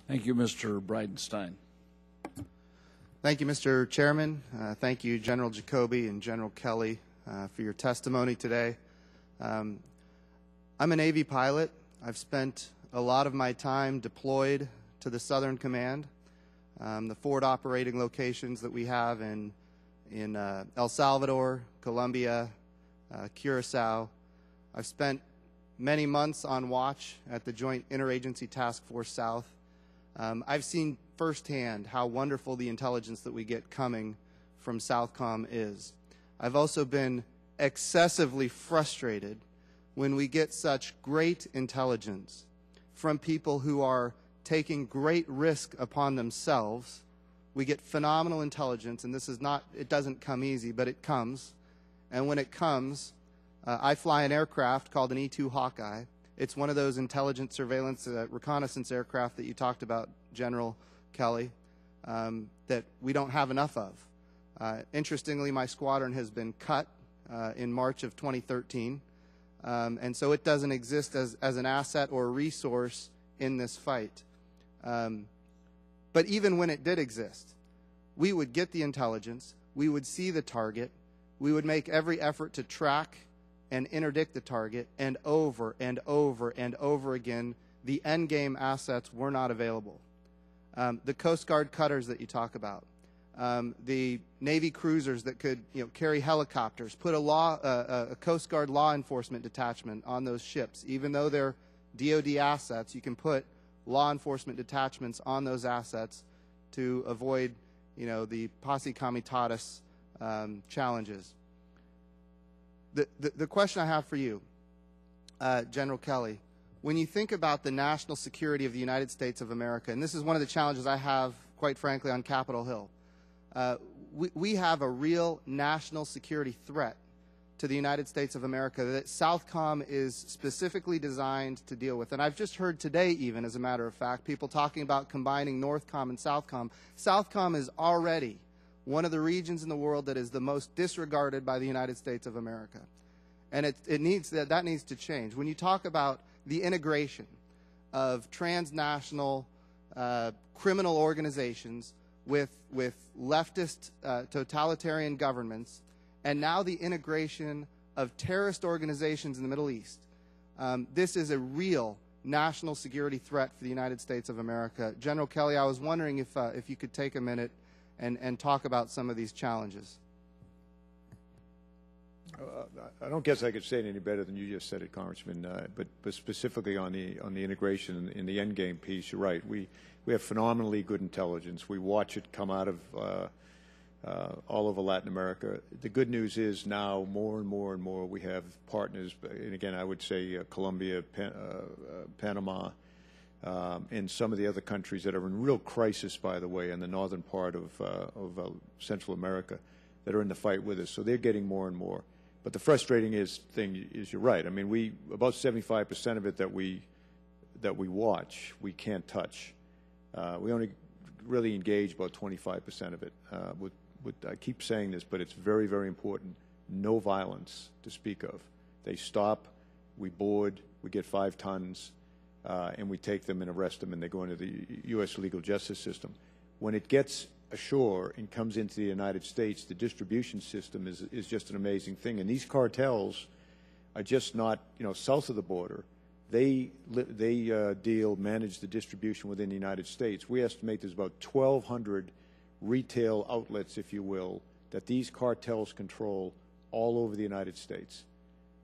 Thank you, Mr. Bridenstine. Thank you, Mr. Chairman. Thank you, General Jacoby and General Kelly, for your testimony today. I'm a Navy pilot. I've spent a lot of my time deployed to the Southern Command, the forward operating locations that we have in El Salvador, Colombia, Curacao. I've spent many months on watch at the Joint Interagency Task Force South. I've seen firsthand how wonderful the intelligence that we get coming from Southcom is. I've also been excessively frustrated when we get such great intelligence from people who are taking great risk upon themselves. We get phenomenal intelligence, and this is not, it doesn't come easy, but it comes. And when it comes, I fly an aircraft called an E-2 Hawkeye. It's one of those intelligence surveillance reconnaissance aircraft that you talked about, General Kelly, that we don't have enough of. Interestingly, my squadron has been cut in March of 2013, and so it doesn't exist as an asset or a resource in this fight. But even when it did exist, we would get the intelligence, we would see the target, we would make every effort to track and interdict the target, and over and over and over again, the endgame assets were not available. The Coast Guard cutters that you talk about, the Navy cruisers that could carry helicopters, put a Coast Guard law enforcement detachment on those ships. Even though they're DoD assets, you can put law enforcement detachments on those assets to avoid the posse comitatus challenges. The question I have for you, General Kelly, when you think about the national security of the United States of America, and this is one of the challenges I have, quite frankly, on Capitol Hill, we have a real national security threat to the United States of America that Southcom is specifically designed to deal with. And I've just heard today, even as a matter of fact, people talking about combining Northcom and Southcom. Southcom is already one of the regions in the world that is the most disregarded by the United States of America. And that needs to change. When you talk about the integration of transnational criminal organizations with leftist totalitarian governments, and now the integration of terrorist organizations in the Middle East, this is a real national security threat for the United States of America. General Kelly, I was wondering if you could take a minute and talk about some of these challenges. I don't guess I could say it any better than you just said it, Congressman. But specifically on the integration in the endgame piece, you're right. We have phenomenally good intelligence. We watch it come out of all over Latin America. The good news is now more and more and more we have partners, and again I would say Colombia, Panama, and some of the other countries that are in real crisis, by the way, in the northern part of Central America, that are in the fight with us. So they're getting more and more. But the frustrating thing is you're right. I mean, about 75% of it that we watch, we can't touch. We only really engage about 25% of it. I keep saying this, but it's very, very important. No violence to speak of. They stop, we board, we get 5 tons, and we take them and arrest them, and they go into the U.S. legal justice system. When it gets ashore and comes into the United States, the distribution system is just an amazing thing. And these cartels are just not, south of the border. They manage the distribution within the United States. We estimate there's about 1,200 retail outlets, if you will, that these cartels control all over the United States.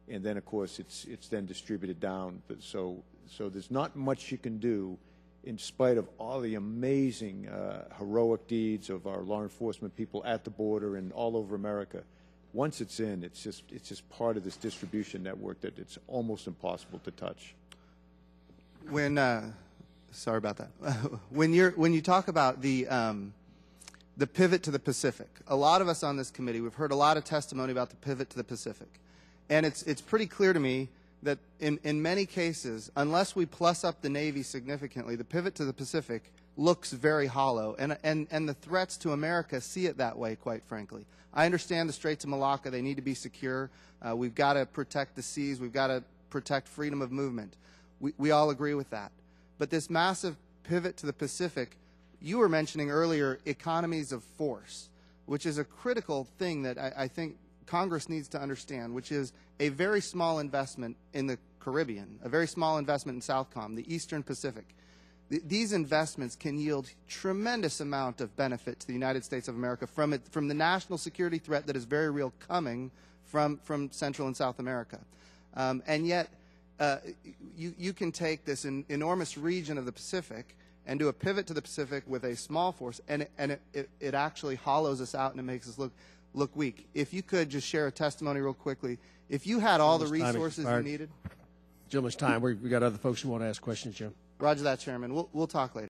And then, of course, it's then distributed down. So there's not much you can do in spite of all the amazing heroic deeds of our law enforcement people at the border and all over America. Once it's in, it's just part of this distribution network that it's almost impossible to touch. Sorry about that. When you talk about the pivot to the Pacific, a lot of us on this committee, we've heard a lot of testimony about the pivot to the Pacific. And it's pretty clear to me that in many cases, unless we plus up the Navy significantly, the pivot to the Pacific looks very hollow. And the threats to America see it that way, quite frankly. I understand the Straits of Malacca, they need to be secure. We've got to protect the seas. We've got to protect freedom of movement. We all agree with that. But this massive pivot to the Pacific, you were mentioning earlier economies of force, which is a critical thing that I think Congress needs to understand, which is a very small investment in the Caribbean, a very small investment in Southcom, the Eastern Pacific. These investments can yield tremendous amount of benefit to the United States of America from the national security threat that is very real coming from Central and South America. And yet, you can take this enormous region of the Pacific and do a pivot to the Pacific with a small force, and it actually hollows us out and it makes us look weak. If you could just share a testimony real quickly. If you had all the resources you needed. Gentleman's time. We got other folks who want to ask questions, Jim. Roger that, Chairman. We'll talk later.